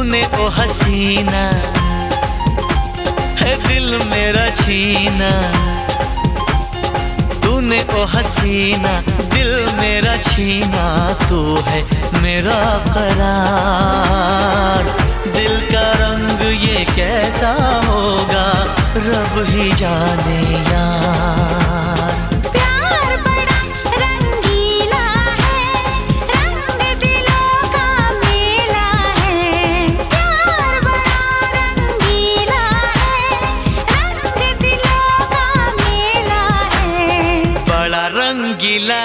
तूने ओ हसीना है दिल मेरा छीना, तूने ओ हसीना दिल मेरा छीना, तू है मेरा करार। दिल का रंग ये कैसा होगा रब ही जाने यार। प्यार बड़ा रंगीला है, रंग दिलों का मेला है। प्यार बड़ा रंगीला है, रंग दिलों का मेला है। बड़ा रंगीला